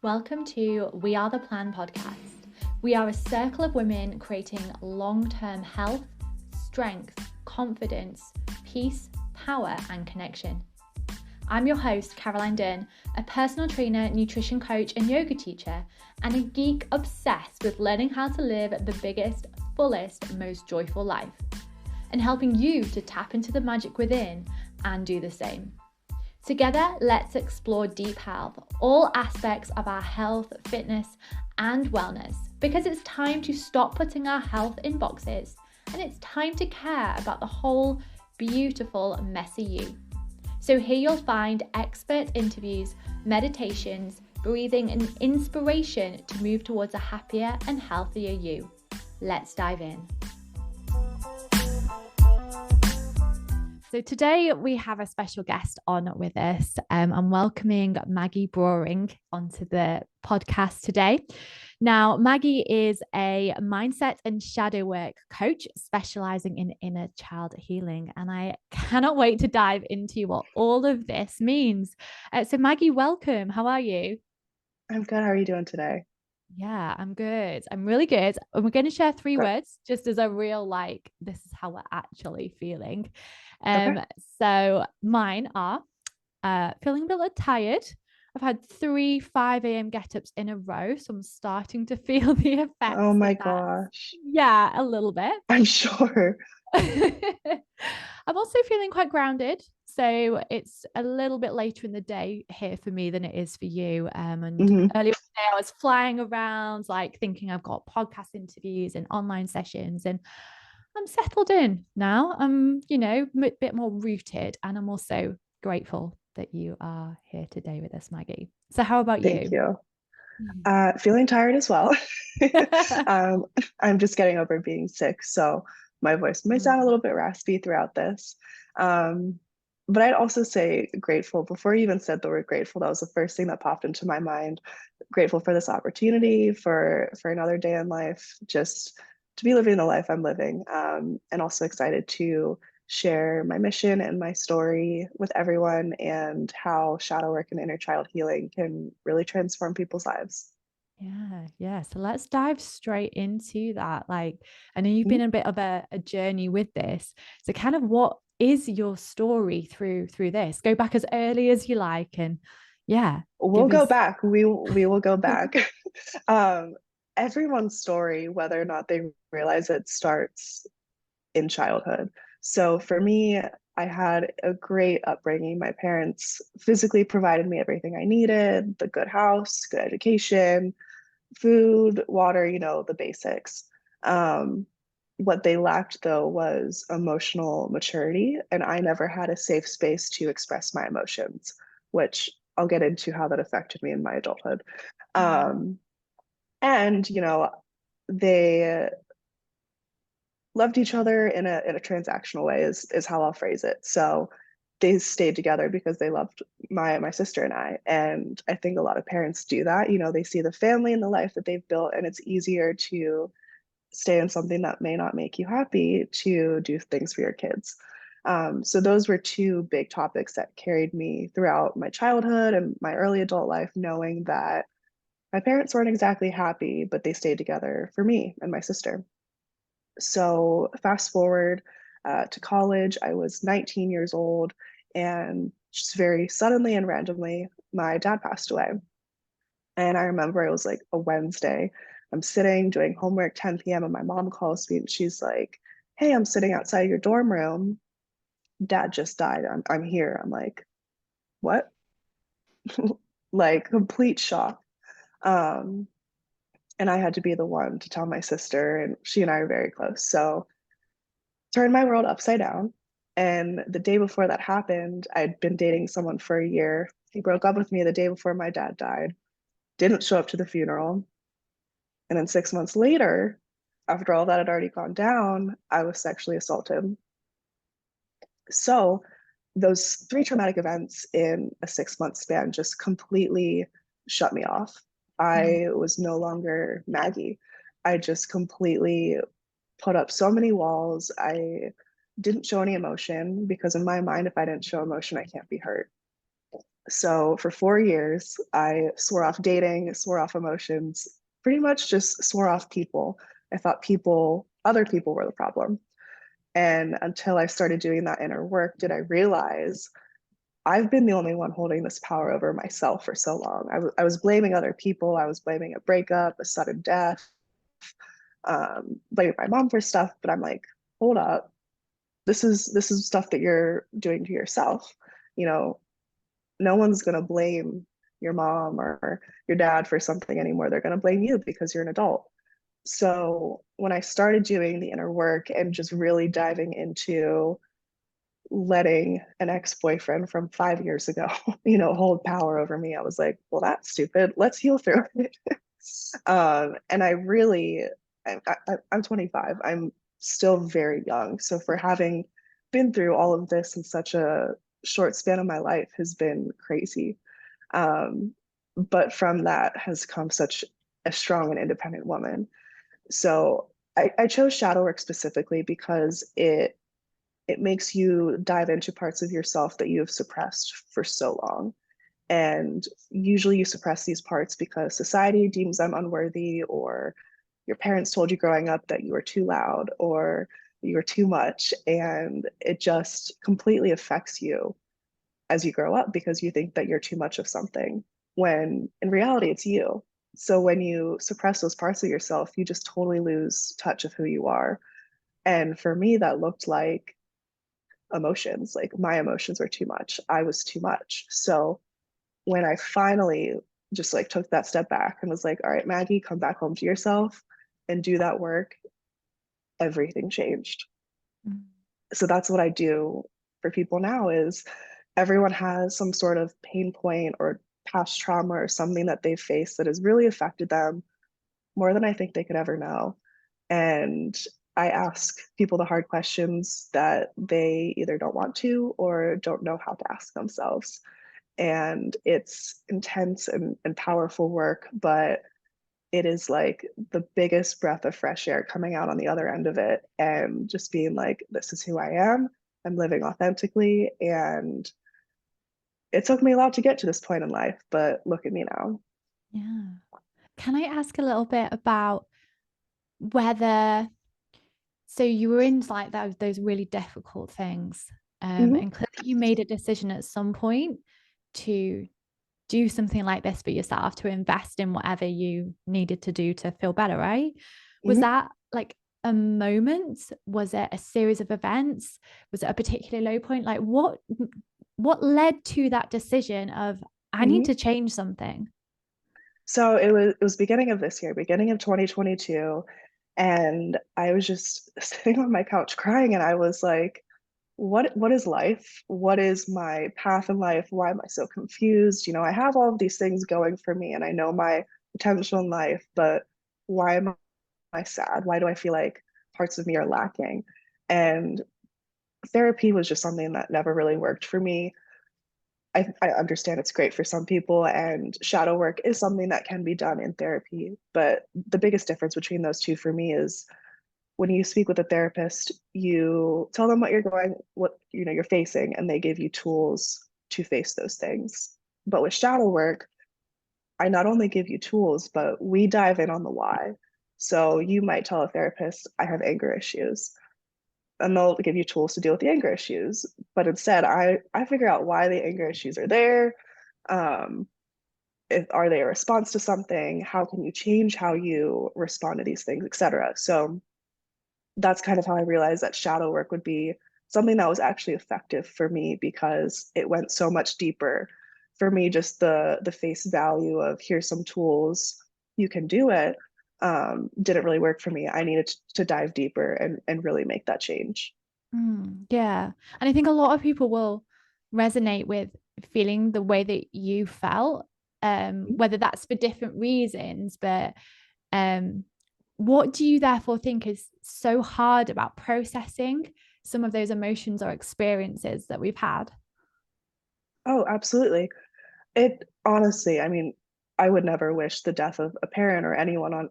Welcome to We Are the Plan podcast. We are a circle of women creating long-term health, strength, confidence, peace, power, and connection. I'm your host, Caroline Dunn, a personal trainer, nutrition coach, and yoga teacher, and a geek obsessed with learning how to live the biggest, fullest, most joyful life, and helping you to tap into the magic within and do the same. Together, let's explore deep health, all aspects of our health, fitness, and wellness, because it's time to stop putting our health in boxes, and it's time to care about the whole beautiful, messy you. So here you'll find expert interviews, meditations, breathing, and inspiration to move towards a happier and healthier you. Let's dive in. So today we have a special guest on with us. I'm welcoming Maggie Broring onto the podcast today. Now, Maggie is a mindset and shadow work coach specializing in inner child healing, and I cannot wait to dive into what all of this means. So Maggie, welcome. How are you? I'm good. How are you doing today? Yeah, I'm good. I'm really good. And we're going to share three Good. words just as a real, this is how we're actually feeling. Okay. Um, so mine are feeling a bit tired. I've had three 5 a.m. get-ups in a row, so I'm starting to feel the Oh effects of my that. gosh. Yeah, a little bit. I'm sure. I'm also feeling quite grounded. So it's a little bit later in the day here for me than it is for you. And hmm earlier today, I was flying around, thinking I've got podcast interviews and online sessions, and I'm settled in now. I'm, a bit more rooted, and I'm also grateful that you are here today with us, Maggie. So, how about Thank you? you. Feeling tired as well. um, I'm just getting over being sick, so my voice might sound a Mm. little bit raspy throughout this. Um, but I'd also say grateful. Before you even said the word grateful, that was the first thing that popped into my mind. Grateful for this opportunity, for another day in life, just to be living the life I'm living, and also excited to share my mission and my story with everyone and how shadow work and inner child healing can really transform people's lives. Yeah. So let's dive straight into that. I know you've been Mhm. a bit of a journey with this. So kind of what is your story through this? Go back as early as you like, and yeah, We'll give go us. back. We will go back. Um, Everyone's story, whether or not they realize it, starts in childhood. So for me, I had a great upbringing. My parents physically provided me everything I needed, the good house, good education, food, water, the basics. Um, what they lacked, though, was emotional maturity, and I never had a safe space to express my emotions, which I'll get into how that affected me in my adulthood. Mm. Um, and, they loved each other in a transactional way is how I'll phrase it. So they stayed together because they loved my sister and I. And I think a lot of parents do that. They see the family and the life that they've built, and it's easier to stay in something that may not make you happy to do things for your kids. So those were two big topics that carried me throughout my childhood and my early adult life, knowing that my parents weren't exactly happy, but they stayed together for me and my sister. So fast forward to college, I was 19 years old, and just very suddenly and randomly, my dad passed away. And I remember it was like a Wednesday. I'm sitting doing homework 10 p.m. and my mom calls me and she's like, "Hey, I'm sitting outside your dorm room. Dad just died. I'm here." I'm like, "What?" Like complete shock. Um, and I had to be the one to tell my sister, and she and I are very close. So turned my world upside down. And the day before that happened, I'd been dating someone for a year. He broke up with me the day before my dad died, didn't show up to the funeral. And then 6 months later, after all that had already gone down, I was sexually assaulted. So those three traumatic events in a 6 month span just completely shut me off. Mm. I was no longer Maggie. I just completely put up so many walls. I didn't show any emotion because in my mind, if I didn't show emotion, I can't be hurt. So for 4 years, I swore off dating, swore off emotions, pretty much just swore off people. I thought other people were the problem. And until I started doing that inner work, did I realize I've been the only one holding this power over myself for so long. I was blaming other people. I was blaming a breakup, a sudden death, blaming my mom for stuff. But I'm like, hold up, this is stuff that you're doing to yourself. You know, no one's gonna blame your mom or your dad for something anymore. They're gonna blame you because you're an adult. So when I started doing the inner work and just really diving into letting an ex-boyfriend from 5 years ago, hold power over me, I was like, well, that's stupid. Let's heal through it. And I really, I'm 25. I'm still very young. So for having been through all of this in such a short span of my life has been crazy. Um, but from that has come such a strong and independent woman. So I chose shadow work specifically because it makes you dive into parts of yourself that you have suppressed for so long. And usually you suppress these parts because society deems them unworthy, or your parents told you growing up that you were too loud or you were too much. And it just completely affects you as you grow up because you think that you're too much of something when in reality it's you. So when you suppress those parts of yourself, you just totally lose touch of who you are. And for me, that looked like emotions. Like my emotions were too much. I was too much. So when I finally just like took that step back and was like, all right, Maggie, come back home to yourself and do that work, everything changed. Mm. So that's what I do for people now is everyone has some sort of pain point or past trauma or something that they've faced that has really affected them more than I think they could ever know. And I ask people the hard questions that they either don't want to or don't know how to ask themselves. And it's intense and powerful work, but it is like the biggest breath of fresh air coming out on the other end of it and just being like, this is who I am. I'm living authentically. And it took me a lot to get to this point in life, but look at me now. Yeah. Can I ask a little bit about whether, so you were in like those really difficult things, Mm-hmm, and clearly you made a decision at some point to do something like this for yourself, to invest in whatever you needed to do to feel better, right? Was mm-hmm. that like a moment? Was it a series of events? Was it a particular low point? Like what led to that decision of I need Mm-hmm. to change something? So it was beginning of this year, beginning of 2022, and I was just sitting on my couch crying, and I was like, what is life? What is my path in life? Why am I so confused? I have all of these things going for me, and I know my potential in life, but why am I sad? Why do I feel like parts of me are lacking? And therapy was just something that never really worked for me. I understand it's great for some people, and shadow work is something that can be done in therapy. But the biggest difference between those two for me is when you speak with a therapist, you tell them what you're facing, and they give you tools to face those things. But with shadow work, I not only give you tools, but we dive in on the why. So you might tell a therapist, I have anger issues, and they'll give you tools to deal with the anger issues. But instead, I figure out why the anger issues are there. Um, are they a response to something? How can you change how you respond to these things, etc. So that's kind of how I realized that shadow work would be something that was actually effective for me because it went so much deeper. For me, just the face value of here's some tools, you can do it, didn't really work for me. I needed to dive deeper and really make that change. Yeah. And I think a lot of people will resonate with feeling the way that you felt, whether that's for different reasons, but um, what do you therefore think is so hard about processing some of those emotions or experiences that we've had? Oh, absolutely. It honestly, I mean, I would never wish the death of a parent or anyone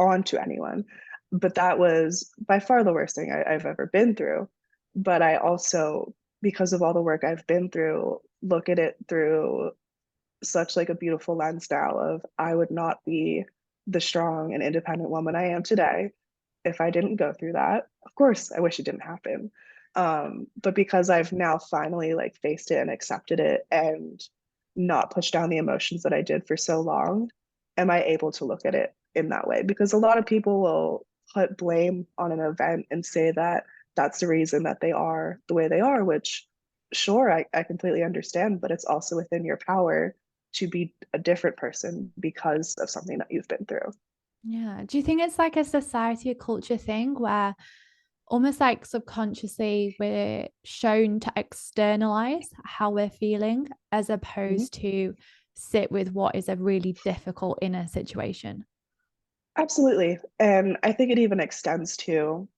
onto anyone. But that was by far the worst thing I've ever been through. But I also, because of all the work I've been through, look at it through such like a beautiful lens now of I would not be the strong and independent woman I am today if I didn't go through that. Of course, I wish it didn't happen. But because I've now finally like faced it and accepted it and not pushed down the emotions that I did for so long, am I able to look at it in that way? Because a lot of people will put blame on an event and say that that's the reason that they are the way they are, which sure, I completely understand, but it's also within your power to be a different person because of something that you've been through. Yeah. Do you think it's like a society or culture thing where almost like subconsciously we're shown to externalize how we're feeling as Mhm. opposed to sit with what is a really difficult inner situation? Absolutely. And I think it even extends to,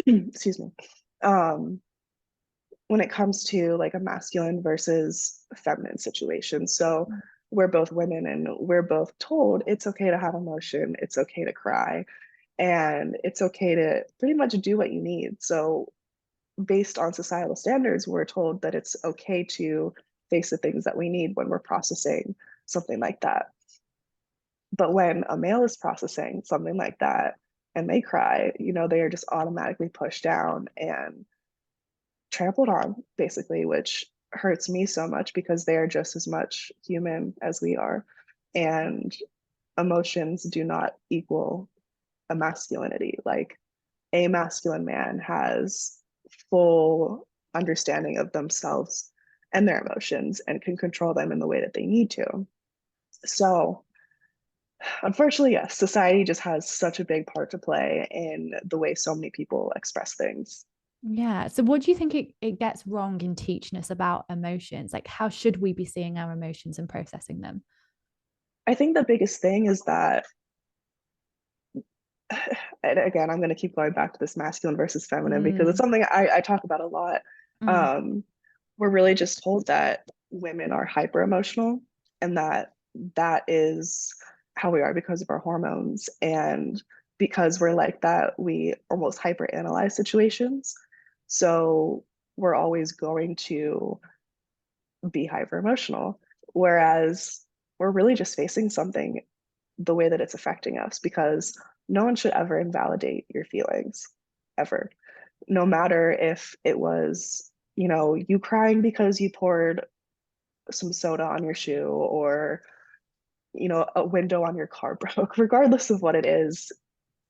excuse me, um, when it comes to like a masculine versus feminine situation. So we're both women and we're both told it's okay to have emotion, it's okay to cry, and it's okay to pretty much do what you need. So based on societal standards, we're told that it's okay to face the things that we need when we're processing something like that. But when a male is processing something like that and they cry, they are just automatically pushed down and trampled on, basically, which hurts me so much because they are just as much human as we are. And emotions do not equal a masculinity. Like a masculine man has full understanding of themselves and their emotions and can control them in the way that they need to. So, unfortunately, yes, society just has such a big part to play in the way so many people express things. Yeah. So what do you think it gets wrong in teaching us about emotions? Like how should we be seeing our emotions and processing them? I think the biggest thing is that, and again, I'm going to keep going back to this masculine versus feminine because it's Mm, something I talk about a lot. mm, Um, we're really just told that women are hyper emotional and that that is how we are because of our hormones. And because we're like that, we almost hyper analyze situations. So we're always going to be hyper emotional. Whereas we're really just facing something the way that it's affecting us because no one should ever invalidate your feelings, ever. No matter if it was, you crying because you poured some soda on your shoe or, a window on your car broke, regardless of what it is,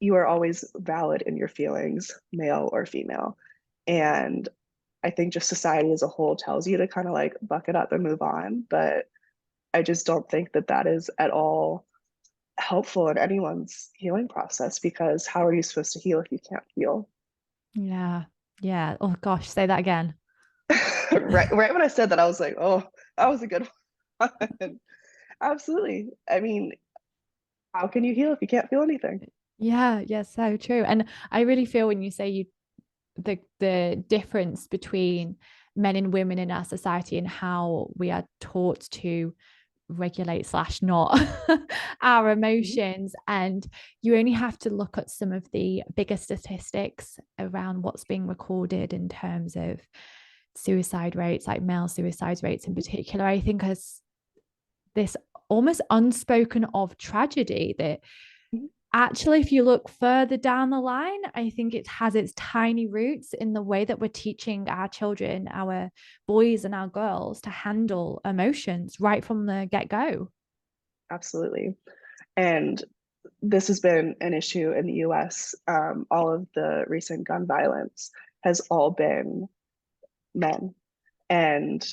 you are always valid in your feelings, male or female. And I think just society as a whole tells you to kind of like buck it up and move on. But I just don't think that that is at all helpful in anyone's healing process because how are you supposed to heal if you can't feel? yeah. Yeah. Oh gosh, say that again. Right when I said that, I was like, oh, that was a good one. Absolutely. I mean, how can you heal if you can't feel anything? Yeah, yeah, so true. And I really feel when you say the difference between men and women in our society and how we are taught to regulate slash not our Mhm. emotions. And you only have to look at some of the bigger statistics around what's being recorded in terms of suicide rates, like male suicide rates in Mhm. particular. I think as this almost unspoken of tragedy that Mhm. actually, if you look further down the line, I think it has its tiny roots in the way that we're teaching our children, our boys and our girls to handle emotions right from the get go. Absolutely. And this has been an issue in the US. All of the recent gun violence has all been men. And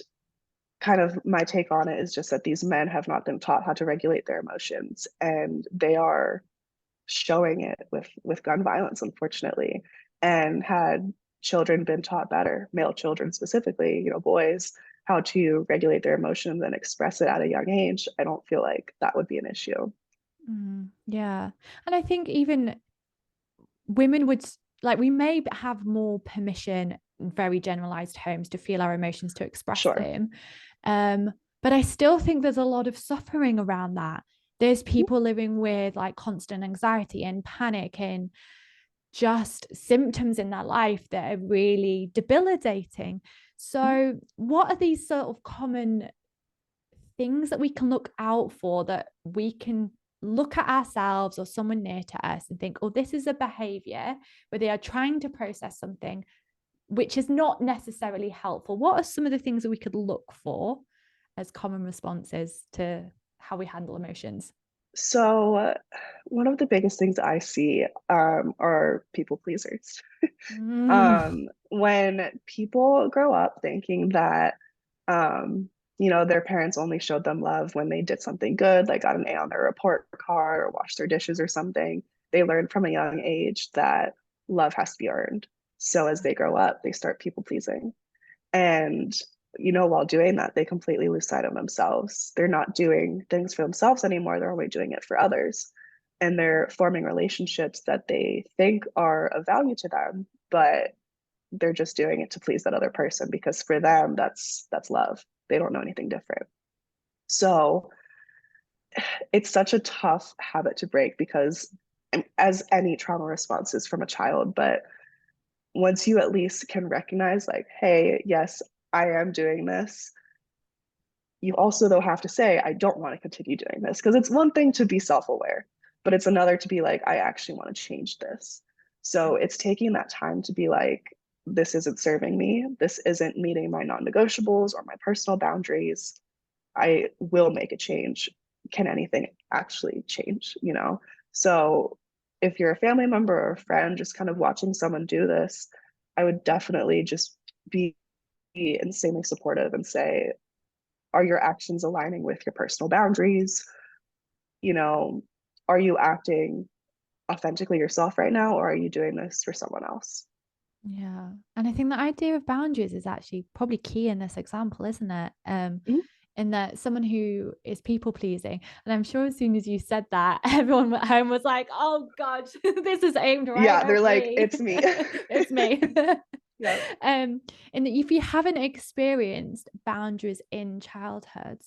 kind of my take on it is just that these men have not been taught how to regulate their emotions and they are showing it with gun violence, unfortunately. And had children been taught better, male children specifically, boys, how to regulate their emotions and express it at a young age, I don't feel like that would be an issue. Yeah. And I think even women would like we may have more permission in very generalized homes to feel our emotions to express Sure. them, um but I still think there's a lot of suffering around that. There's people living with like constant anxiety and panic and just symptoms in their life that are really debilitating. So, what are these sort of common things that we can look out for, that we can look at ourselves or someone near to us and think, oh, this is a behavior where they are trying to process something which is not necessarily helpful? What are some of the things that we could look for as common responses to how we handle emotions? So, one of the biggest things I see are people pleasers. Mm. When people grow up thinking that, um, their parents only showed them love when they did something good, like got an A on their report card or washed their dishes or something, they learn from a young age that love has to be earned. So as they grow up, they start people pleasing. And, while doing that, they completely lose sight of themselves. They're not doing things for themselves anymore. They're only doing it for others. And they're forming relationships that they think are of value to them, but they're just doing it to please that other person because for them that's love. They don't know anything different. So it's such a tough habit to break because as any trauma response is from a child, but once you at least can recognize like, hey, yes, I am doing this, you also though have to say, I don't want to continue doing this. Because it's one thing to be self-aware, but it's another to be like, I actually want to change this. So it's taking that time to be like, this isn't serving me. This isn't meeting my non-negotiables or my personal boundaries. I will make a change. Can anything actually change? So if you're a family member or a friend just kind of watching someone do this, I would definitely just be insanely supportive and say, are your actions aligning with your personal boundaries? You know, are you acting authentically yourself right now, or are you doing this for someone else? Yeah. And I think the idea of boundaries is actually probably key in this example, isn't it? Mhm. In that someone who is people pleasing. And I'm sure as soon as you said that, everyone at home was like, oh God, this is aimed right Yeah, they're at like, me. it's me. It's me. Yeah, And that if you haven't experienced boundaries in childhood,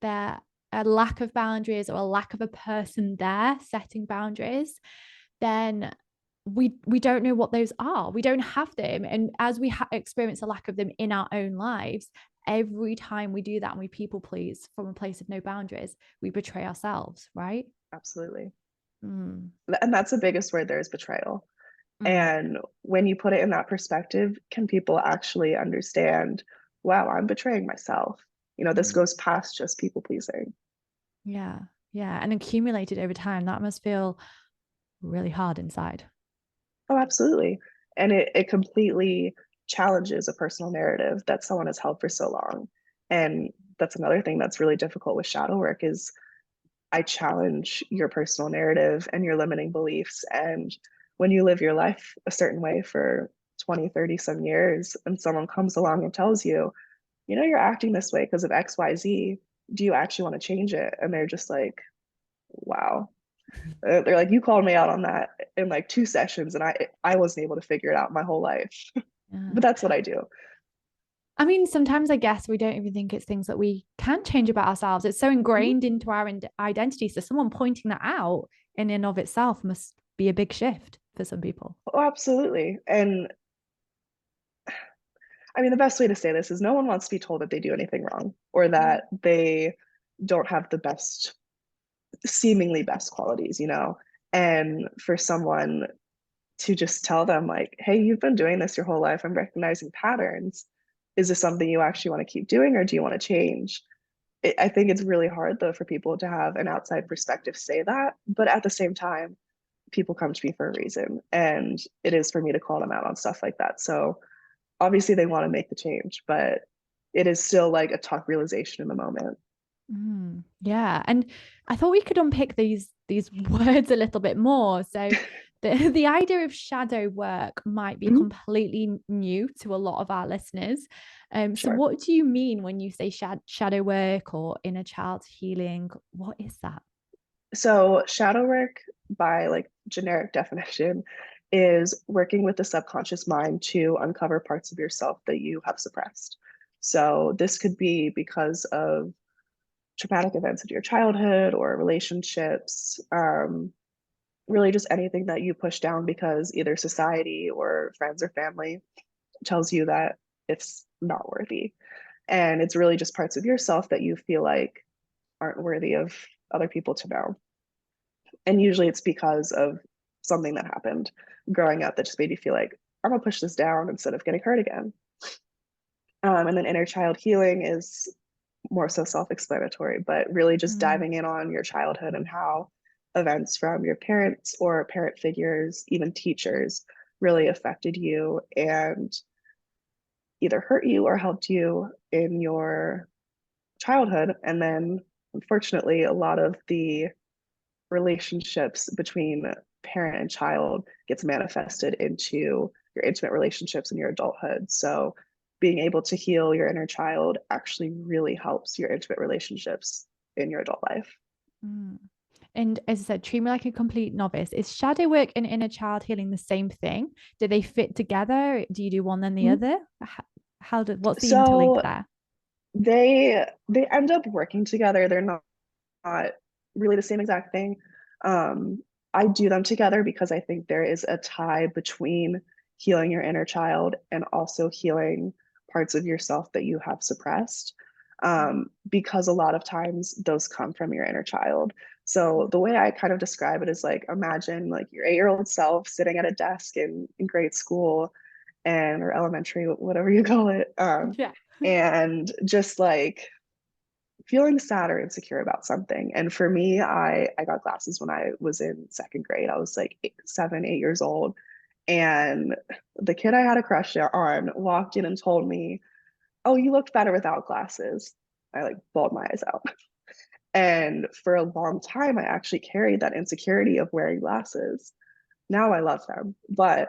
there a lack of boundaries or a lack of a person there setting boundaries, then we don't know what those are. We don't have them. And as we experience a lack of them in our own lives, every time we do that and we people please from a place of no boundaries, we betray ourselves, right? absolutely. Mm, And that's the biggest word there is betrayal. mm, And when you put it in that perspective, can people actually understand, wow, I'm betraying myself? This mm. goes past just people pleasing. Yeah. Yeah. And accumulated over time, that must feel really hard inside. Oh, absolutely. And it completely challenges a personal narrative that someone has held for so long. And that's another thing that's really difficult with shadow work is I challenge your personal narrative and your limiting beliefs. And when you live your life a certain way for 20, 30 some years, and someone comes along and tells you, you're acting this way because of XYZ, do you actually want to change it? And they're just like, wow. They're like, you called me out on that in like 2 sessions, and I wasn't able to figure it out my whole life. Yeah. But that's what I do. I mean, sometimes I guess we don't even think it's things that we can change about ourselves. It's so Mhm. ingrained into our identity. So someone pointing that out in and of itself must be a big shift for some people. Oh, absolutely. And I mean, the best way to say this is no one wants to be told that they do anything wrong or that they don't have the best, seemingly best qualities. And for someone to just tell them, like, hey, you've been doing this your whole life. I'm recognizing patterns. Is this something you actually want to keep doing or do you want to change? I think it's really hard, though, for people to have an outside perspective say that. But at the same time, people come to me for a reason. And it is for me to call them out on stuff like that. So obviously they want to make the change, but it is still like a tough realization in the moment. Yeah, and I thought we could unpick these words a little bit more. So the idea of shadow work might be Mhm. completely new to a lot of our listeners. So Sure. what do you mean when you say shadow work or inner child healing? What is that? So shadow work, by like generic definition, is working with the subconscious mind to uncover parts of yourself that you have suppressed. So this could be because of traumatic events in your childhood or relationships, really just anything that you push down because either society or friends or family tells you that it's not worthy. And it's really just parts of yourself that you feel like aren't worthy of other people to know. And usually it's because of something that happened growing up that just made you feel like, I'm gonna push this down instead of getting hurt again. And then inner child healing is more so self-explanatory, but really just Mm. diving in on your childhood and how events from your parents or parent figures, even teachers, really affected you and either hurt you or helped you in your childhood. And then, unfortunately, a lot of the relationships between parent and child gets manifested into your intimate relationships in your adulthood. So being able to heal your inner child actually really helps your intimate relationships in your adult life. Mm. And as I said, treat me like a complete novice. Is shadow work and inner child healing the same thing? Do they fit together? Do you do one then the Mhm. other? What's the interlink So there? they end up working together. They're not really the same exact thing. Um, I do them together because I think there is a tie between healing your inner child and also healing parts of yourself that you have suppressed. Because a lot of times those come from your inner child. So the way I kind of describe it is like imagine like your 8-year-old self sitting at a desk in grade school and or elementary, whatever you call it, Yeah. and just like feeling sad or insecure about something. And for me, I got glasses when I was in second grade. I was like 7, 8 years old. And the kid I had a crush on walked in and told me, "Oh, you looked better without glasses." I like bawled my eyes out. And for a long time, I actually carried that insecurity of wearing glasses. Now I love them. But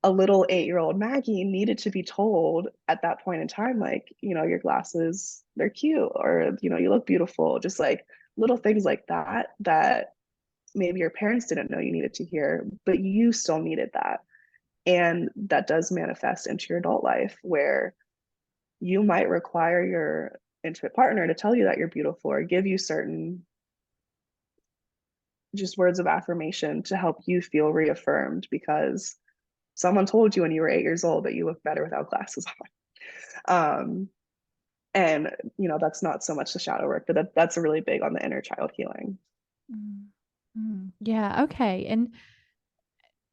a little 8-year-old Maggie needed to be told at that point in time, like, your glasses, they're cute, or, you look beautiful, just like little things like that, that maybe your parents didn't know you needed to hear, but you still needed that. And that does manifest into your adult life where you might require your intimate partner to tell you that you're beautiful or give you certain just words of affirmation to help you feel reaffirmed because someone told you when you were 8 years old that you look better without glasses on. And that's not so much the shadow work, but that's a really big on the inner child healing. Mm. Mm. Yeah. Okay. And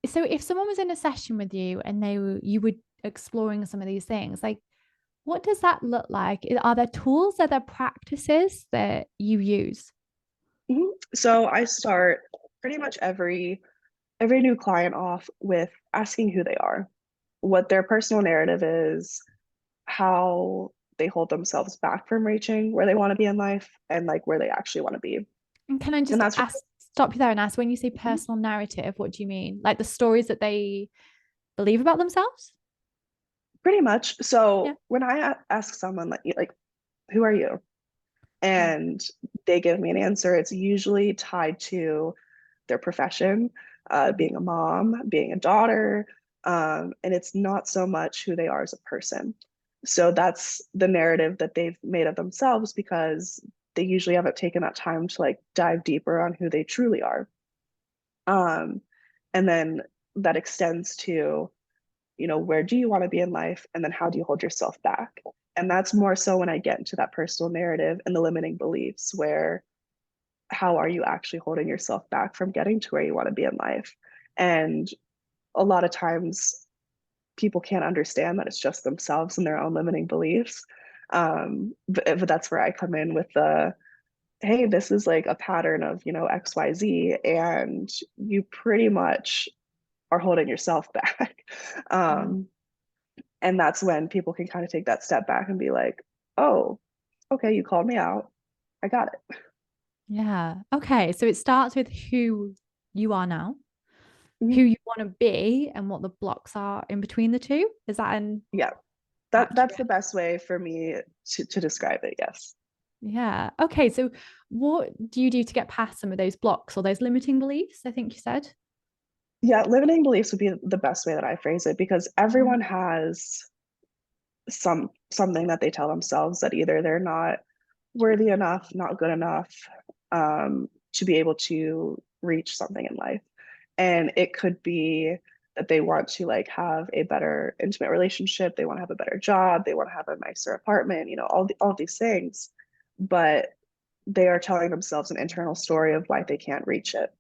so if someone was in a session with you and you were exploring some of these things, like what does that look like? Are there tools, are there practices that you use? Mhm. So I start pretty much every new client off with asking who they are, what their personal narrative is, how they hold themselves back from reaching where they want to be in life, and like where they actually want to be. And can I And just that's stop you there and ask, when you say personal narrative, what do you mean? Like the stories that they believe about themselves? pretty much. Yeah. So when I ask someone like who are you? Mm. And they give me an answer, it's usually tied to their profession, being a mom, being a daughter, and it's not so much who they are as a person. So that's the narrative that they've made of themselves because they usually haven't taken that time to like dive deeper on who they truly are. Um, and then that extends to, where do you want to be in life? And then how do you hold yourself back? And that's more so when I get into that personal narrative and the limiting beliefs where how are you actually holding yourself back from getting to where you want to be in life? And a lot of times people can't understand that it's just themselves and their own limiting beliefs. But that's where I come in with the, hey, this is like a pattern of, XYZ, and you pretty much are holding yourself back. Mm. Um, and that's when people can kind of take that step back and be like, oh, okay, you called me out. I got it. Yeah. Okay. So it starts with who you are now, who Mhm. you want to be, and what the blocks are in between the two. Is that an Yeah, that's accurate? the best way for me to describe it. Yes. Yeah. Okay. So what do you do to get past some of those blocks or those limiting beliefs? I think you said. Yeah, limiting beliefs would be the best way that I phrase it because Mm. everyone has something that they tell themselves that either they're not worthy enough, not good enough to be able to reach something in life. And it could be that they want to like have a better intimate relationship, they want to have a better job, they want to have a nicer apartment, all these things. But they are telling themselves an internal story of why they can't reach it.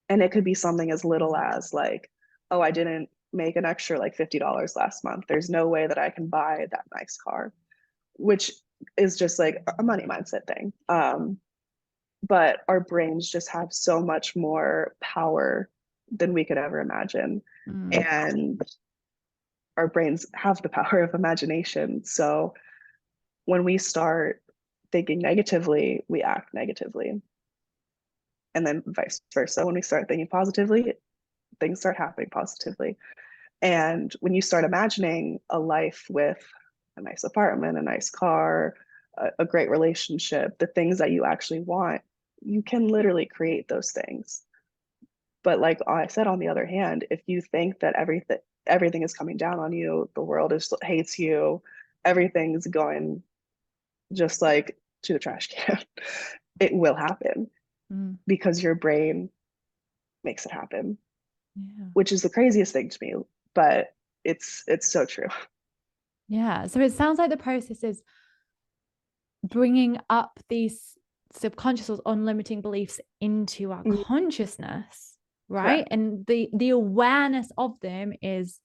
And it could be something as little as like, oh, I didn't make an extra like $50 last month. There's no way that I can buy that nice car, which is just like a money mindset thing. But our brains just have so much more power than we could ever imagine. Mm. And our brains have the power of imagination. So when we start thinking negatively, we act negatively. And then vice versa. When we start thinking positively, things start happening positively. And when you start imagining a life with a nice apartment, a nice car, a great relationship, the things that you actually want, you can literally create those things. But like I said, on the other hand, if you think that everything is coming down on you, the world hates you, everything's going just like to the trash can, it will happen Mm. because your brain makes it happen, Yeah. which is the craziest thing to me, but it's so true. Yeah. So it sounds like the process is bringing up these subconscious or unlimiting beliefs into our Mhm. consciousness, right? Correct. And the awareness of them is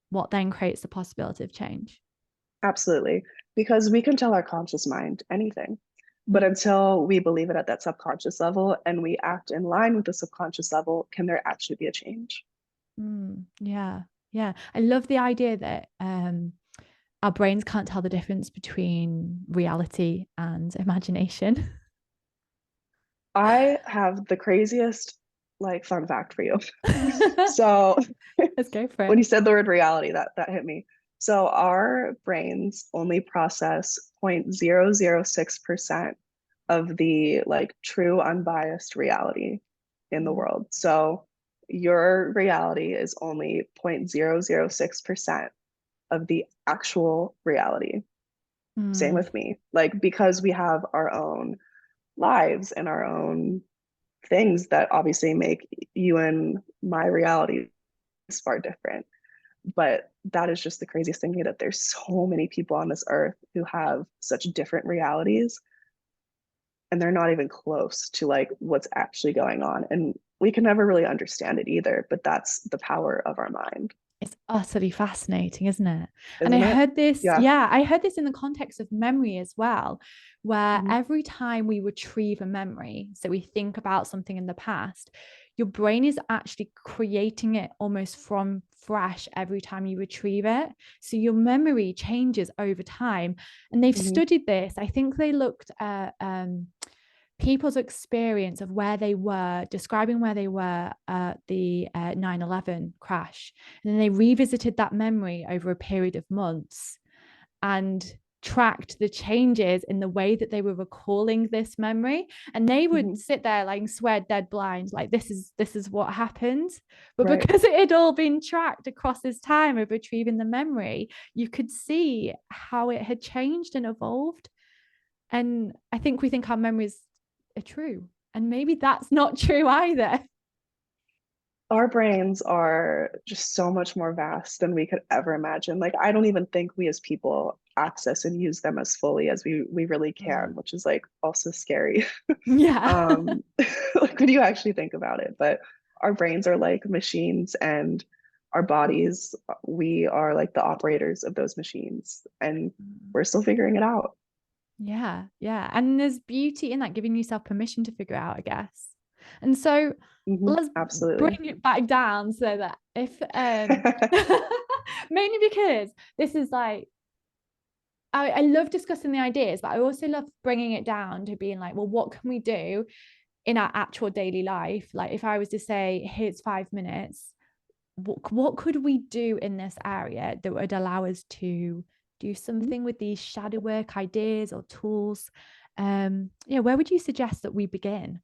what then creates the possibility of change. Absolutely. Because we can tell our conscious mind anything. But Yeah. until we believe it at that subconscious level and we act in line with the subconscious level, can there actually be a change? Yeah. Yeah. I love the idea that our brains can't tell the difference between reality and imagination. I have the craziest like fun fact for you. So Let's go for when it. you said the word reality, that hit me. So our brains only process 0.006% of the like true unbiased reality in the world. So your reality is only 0.006% of the actual reality. Same Mm, with me. Like because we have our own lives and our own things that obviously make you and my reality far different. But that is just the craziest thing that there's so many people on this earth who have such different realities and they're not even close to like what's actually going on. And we can never really understand it either, but that's the power of our mind, it's utterly fascinating, isn't it? And I isn't it? heard this, Yeah. yeah, I heard this in the context of memory as well, where Mhm. every time we retrieve a memory, so we think about something in the past, your brain is actually creating it almost from fresh every time you retrieve it. So your memory changes over time. And they've Mhm. studied this. I think they looked at people's experience of where they were, describing where they were at the 9/11 crash. And then they revisited that memory over a period of months and tracked the changes in the way that they were recalling this memory, and they would Mhm. sit there like swear dead blind, like this is what happened. But Right. because it had all been tracked across this time of retrieving the memory, you could see how it had changed and evolved. And I think we think our memories are true. And maybe that's not true either. Our brains are just so much more vast than we could ever imagine. Like I don't even think we as people access and use them as fully as we really can, which is like also scary. Yeah. um like when you actually think about it. But our brains are like machines and our bodies, we are like the operators of those machines and we're still figuring it out. Yeah. Yeah. And there's beauty in that, giving yourself permission to figure it out, I guess. And so let's bring Absolutely. it back down so that if mainly because this is like I love discussing the ideas, but I also love bringing it down to being like, well, what can we do in our actual daily life? Like if I was to say, here's 5 minutes, what could we do in this area that would allow us to do something with these shadow work ideas or tools? Yeah, where would you suggest that we begin?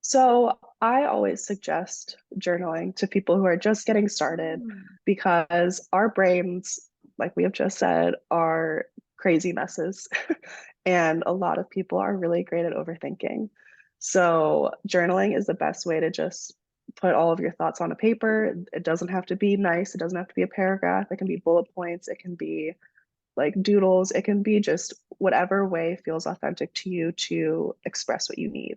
So I always suggest journaling to people who are just getting started Mm. because our brains, like we have just said, are crazy messes. And a lot of people are really great at overthinking. So journaling is the best way to just put all of your thoughts on a paper. It doesn't have to be nice. It doesn't have to be a paragraph. It can be bullet points. It can be like doodles. It can be just whatever way feels authentic to you to express what you need.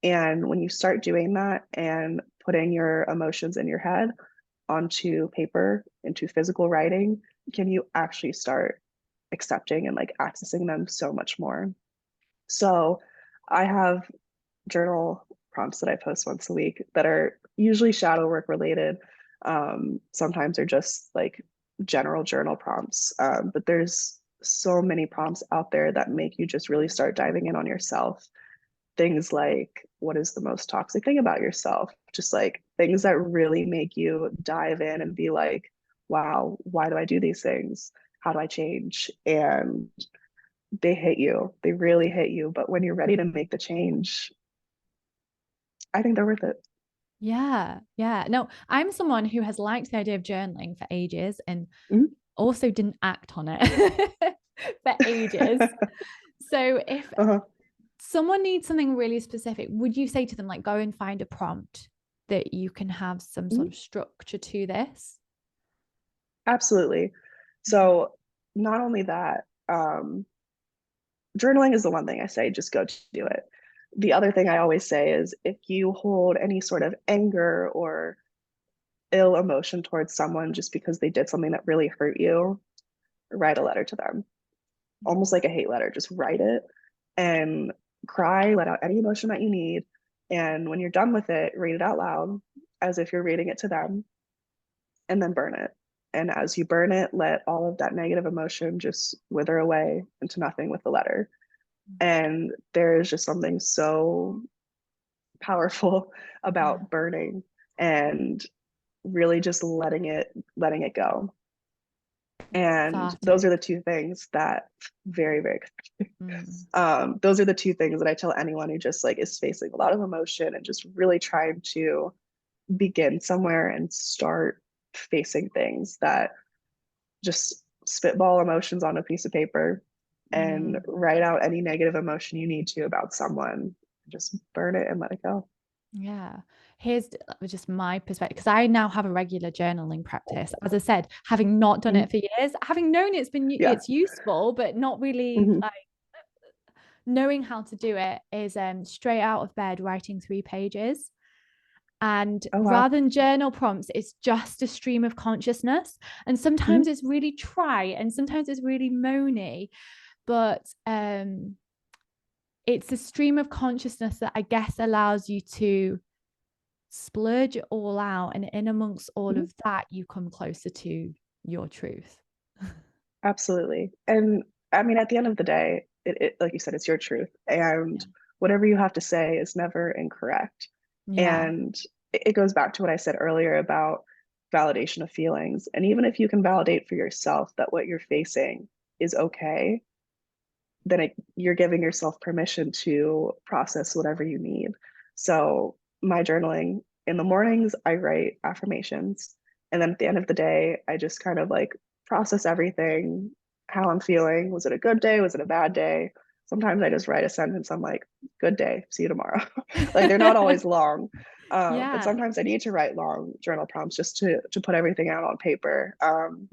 And when you start doing that and putting your emotions in your head onto paper, into physical writing, can you actually start accepting and like accessing them so much more. So I have journal prompts that I post once a week that are usually shadow work related. Sometimes they're just like general journal prompts. But there's so many prompts out there that make you just really start diving in on yourself. Things like, what is the most toxic thing about yourself? Just like things that really make you dive in and be like, wow, why do I do these things? How do I change? And they hit you. They really hit you. But when you're ready to make the change, I think they're worth it. Yeah, yeah. No, I'm someone who has liked the idea of journaling for ages and Mhm. also didn't act on it for ages. So if Uh-huh. someone needs something really specific, would you say to them, like, go and find a prompt that you can have some sort Mhm. of structure to this? Absolutely. Mhm. So not only that, journaling is the one thing I say, just go to do it. The other thing I always say is if you hold any sort of anger or ill emotion towards someone just because they did something that really hurt you, write a letter to them. Almost like a hate letter. Just write it and cry, let out any emotion that you need. And when you're done with it, read it out loud as if you're reading it to them and then burn it. And as you burn it, let all of that negative emotion just wither away into nothing with the letter. And there is just something so powerful Yeah, about burning and really just letting it go. And those cathartic. are the two things that very, very Mm, those are the two things that I tell anyone who just like is facing a lot of emotion and just really trying to begin somewhere and start facing things that just spitball emotions on a piece of paper and mm. write out any negative emotion you need to about someone. Just burn it and let it go. Yeah. Here's just my perspective because I now have a regular journaling practice. As I said, having not done Mhm. it for years, having known Yeah. it's useful, but not really Hmm. like knowing how to do it is straight out of bed writing 3 pages. And Oh, wow. rather than journal prompts, it's just a stream of consciousness. And Hmm. sometimes it's really trite and sometimes it's really moany, but it's a stream of consciousness that I guess allows you to splurge it all out. And in amongst all Hmm. of that, you come closer to your truth. Absolutely. And I mean, at the end of the day, like you said, it's your truth. And whatever you have to say is never incorrect. Yeah. And it goes back to what I said earlier about validation of feelings. And even if you can validate for yourself that what you're facing is okay, then you're giving yourself permission to process whatever you need. So, my journaling in the mornings, I write affirmations. And then at the end of the day, I just kind of like process everything, how I'm feeling. Was it a good day? Was it a bad day? Sometimes I just write a sentence. I'm like, good day. See you tomorrow. Like they're not always long. And Yeah. sometimes I need to write long journal prompts just to put everything out on paper. Mm,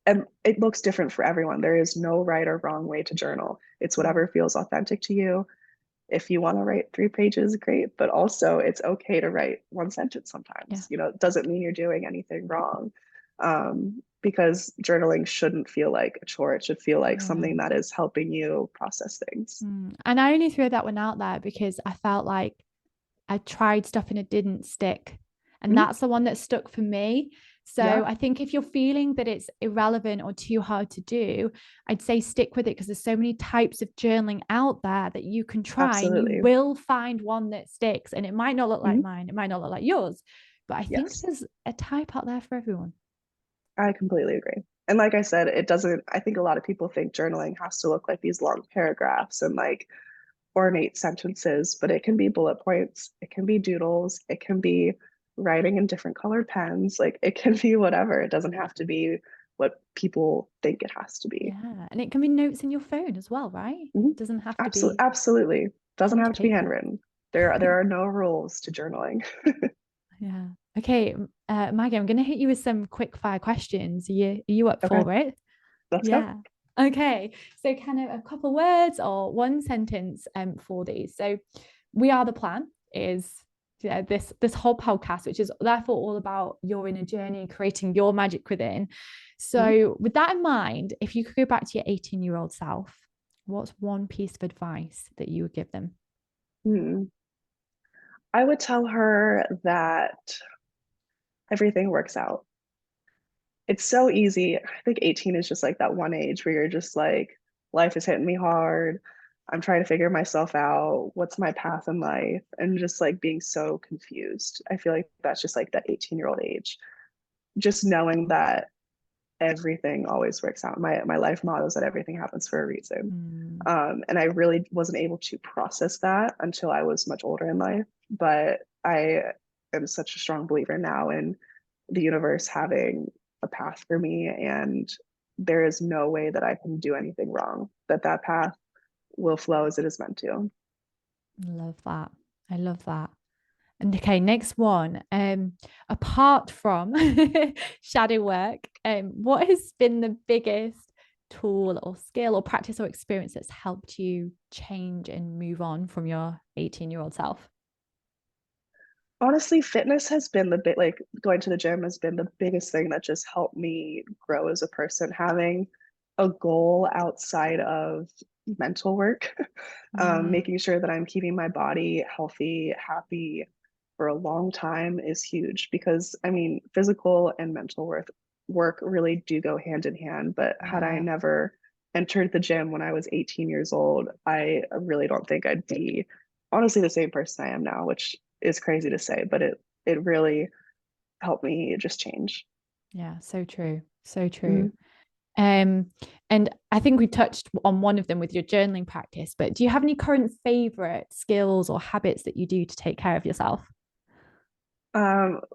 And it looks different for everyone. There is no right or wrong way to journal. It's mm, whatever feels authentic to you. If you want to write 3 pages, great. But also, it's okay to write one sentence yeah. sometimes. It doesn't mean you're doing anything wrong. Because journaling shouldn't feel like a chore. It should feel like Yeah. something that is helping you process things. And I only threw that one out there because I felt like I tried stuff and it didn't stick. And Mhm. that's the one that stuck for me. So Yeah, I think if you're feeling that it's irrelevant or too hard to do, I'd say stick with it because there's so many types of journaling out there that you can try and you absolutely. will find one that sticks. And it might not look like Mhm. mine, it might not look like yours, but I think Yes. there's a type out there for everyone. I completely agree. And like I said, it doesn't, I think a lot of people think journaling has to look like these long paragraphs and like ornate sentences, but it can be bullet points, it can be doodles, it can be writing in different colored pens. Like it can be whatever. It doesn't have to be what people think it has to be. Yeah. And it can be notes in your phone as well, right? Mhm. It doesn't have to Absolutely, be absolutely. Doesn't pen to have to be paper. handwritten. There are no rules to journaling. Yeah. Okay, Maggie, I'm going to hit you with some quick fire questions. Are you up Okay, for it? let's go. Yeah. Okay. So kind of a couple words or one sentence for these. So we are the plan is yeah, this whole podcast, which is therefore all about your inner journey, creating your magic within. Mhm. So with that in mind, if you could go back to your 18-year-old self, what's one piece of advice that you would give them? Hmm. I would tell her that everything works out. It's so easy. I think 18 is just like that one age where you're just like, life is hitting me hard. I'm trying to figure myself out. What's my path in life? And just like being so confused. I feel like that's just like that 18-year-old age. Just knowing that everything always works out. My life motto is that everything happens for a reason. Mm, And I really wasn't able to process that until I was much older in life. But I am such a strong believer now in the universe having a path for me, and there is no way that I can do anything wrong. That path will flow as it is meant to. love that. I love that. And okay, next one. Apart from shadow work, what has been the biggest tool or skill or practice or experience that's helped you change and move on from your 18-year-old self? Honestly, fitness has been the bit like going to the gym has been the biggest thing that just helped me grow as a person. Having a goal outside of mental work, Mm, making sure that I'm keeping my body healthy, happy for a long time is huge because I mean, physical and mental work really do go hand in hand. But had I yeah. never entered the gym when I was 18 years old, I really don't think I'd be honestly the same person I am now, which is crazy to say, but it really helped me just change. Yeah, so true. So true. Mhm. Um, and I think we touched on one of them with your journaling practice, but do you have any current favorite skills or habits that you do to take care of yourself?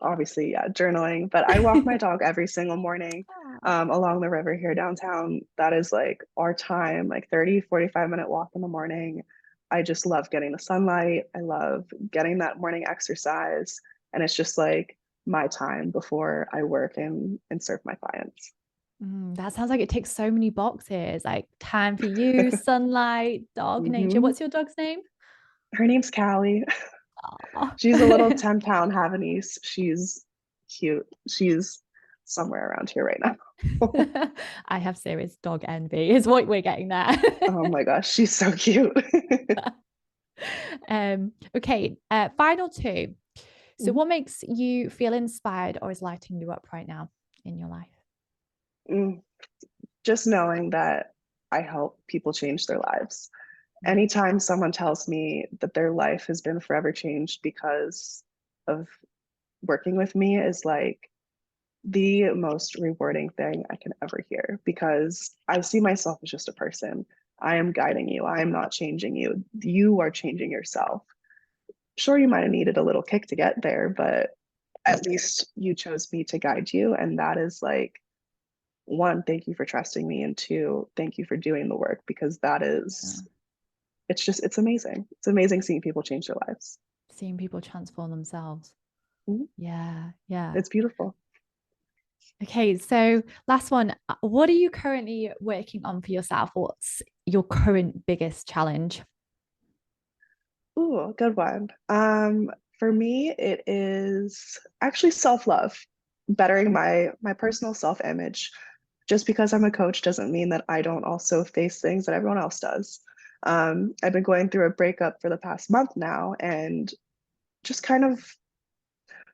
Obviously, yeah, journaling, but I walk my dog every single morning along the river here downtown. That is like our time, like 30, 45 minute walk in the morning. I just love getting the sunlight. I love getting that morning exercise. And it's just like my time before I work and serve my clients. That sounds like it ticks so many boxes, like time for you, sunlight, dog nature. Hmm. What's your dog's name? Her name's Callie. Aw. She's a little 10-pound Havanese. She's cute. She's somewhere around here right now. I have serious dog envy, is what we're getting there. Oh my gosh, she's so cute. Okay, final two. So, what makes you feel inspired or is lighting you up right now in your life? Mm, just knowing that I help people change their lives. Mm, Anytime someone tells me that their life has been forever changed because of working with me is like the most rewarding thing I can ever hear because I see myself as just a person. I am guiding you. I am not changing you. You are changing yourself. Sure, you might have needed a little kick to get there, but at least you chose me to guide you. And that is like, one, thank you for trusting me. And two, thank you for doing the work because that yeah. is, it's amazing. It's amazing seeing people change their lives. Seeing people transform themselves. Mhm. Yeah, yeah. It's beautiful. Okay, so last one. What are you currently working on for yourself? What's your current biggest challenge? Ooh, good one. For me, it is actually self-love, bettering my personal self-image. Just because I'm a coach doesn't mean that I don't also face things that everyone else does. I've been going through a breakup for the past month now, and just kind of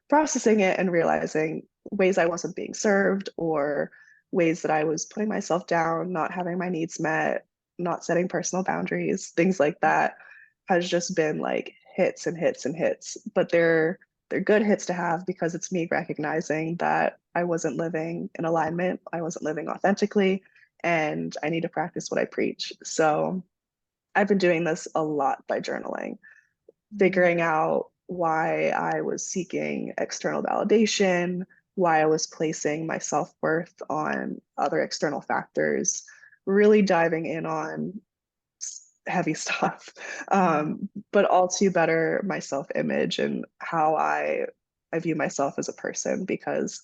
processing it and realizing ways I wasn't being served or ways that I was putting myself down, not having my needs met, not setting personal boundaries, things like that has just been like hits and hits and hits. But they're good hits to have because it's me recognizing that I wasn't living in alignment, I wasn't living authentically, and I need to practice what I preach. So I've been doing this a lot by journaling, Mm, figuring out why I was seeking external validation, why I was placing my self worth on other external factors, really diving in on heavy stuff, mm, but all to better my self image and how I I view myself as a person, because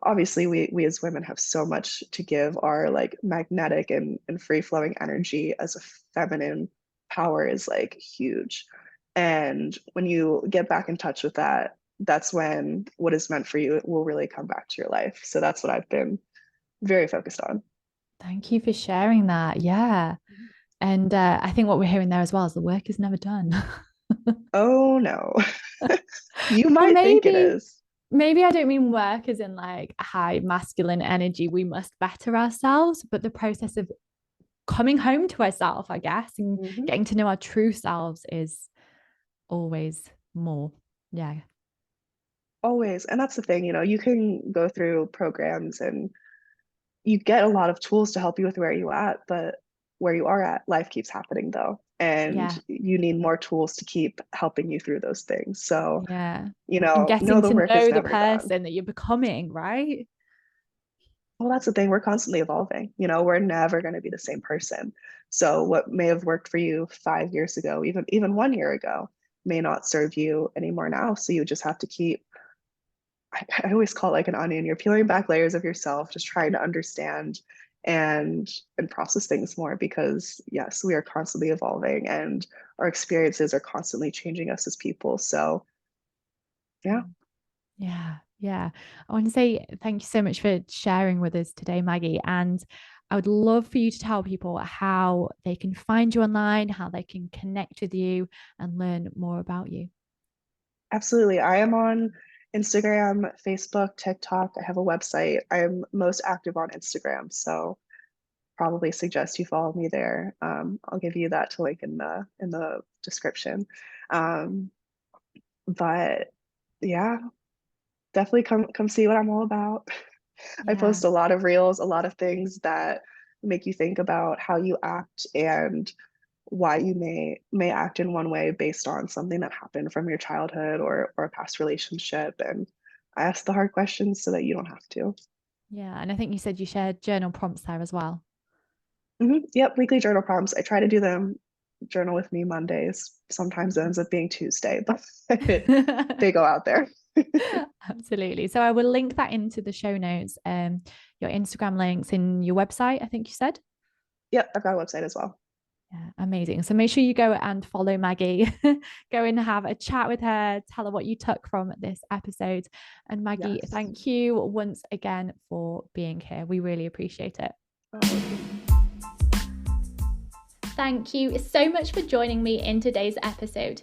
obviously we as women have so much to give. Our like magnetic and free flowing energy as a feminine power is like huge. And when you get back in touch with that, that's when what is meant for you will really come back to your life. So that's what I've been very focused on. Thank you for sharing that. Yeah. And I think what we're hearing there as well is the work is never done. Oh no. You Well, might think it maybe, is. maybe I don't mean work as in like high masculine energy. We must better ourselves, but the process of coming home to ourselves, I guess, and Mhm. getting to know our true selves is always more. Yeah. Always. And that's the thing, you can go through programs and you get a lot of tools to help you with where you at, but where you are at, life keeps happening though. And Yeah. you need more tools to keep helping you through those things. So, Yeah. And know getting the to work is know the never done. person that you're becoming, right? Well, that's the thing. We're constantly evolving. We're never going to be the same person. So what may have worked for you 5 years ago, even 1 year ago, may not serve you anymore now. So you just have to keep, I always call it like an onion. You're peeling back layers of yourself, just trying to understand and process things more, because yes, we are constantly evolving and our experiences are constantly changing us as people. So yeah, Yeah, yeah. I want to say thank you so much for sharing with us today, Maggie. And I would love for you to tell people how they can find you online, how they can connect with you and learn more about you. absolutely. I am on Instagram, Facebook, TikTok. I have a website. I'm most active on Instagram, so probably suggest you follow me there. I'll give you that to link in the description. Um, but yeah, definitely come see what I'm all about. I Yeah, post a lot of reels, a lot of things that make you think about how you act and why you may act in one way based on something that happened from your childhood or a past relationship. And I ask the hard questions so that you don't have to. yeah. And I think you said you shared journal prompts there as well. Yep, weekly journal prompts. I try to do them journal with me Mondays. Sometimes it ends up being Tuesday, but they go out there. Absolutely. So I will link that into the show notes, your Instagram links in your website, I think you said. Yep, I've got a website as well. Yeah, amazing. So make sure you go and follow Maggie, go and have a chat with her, tell her what you took from this episode. And Maggie, Yes. thank you once again for being here. We really appreciate it. Oh, Thank you so much for joining me in today's episode.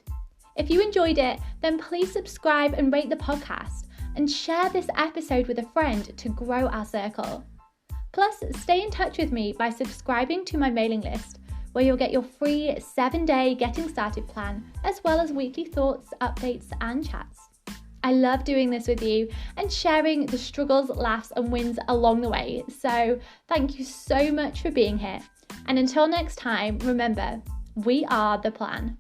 If you enjoyed it, then please subscribe and rate the podcast and share this episode with a friend to grow our circle. Plus, stay in touch with me by subscribing to my mailing list, where you'll get your free 7-day getting started plan, as well as weekly thoughts, updates, and chats. I love doing this with you and sharing the struggles, laughs, and wins along the way. So thank you so much for being here. And until next time, remember, we are the plan.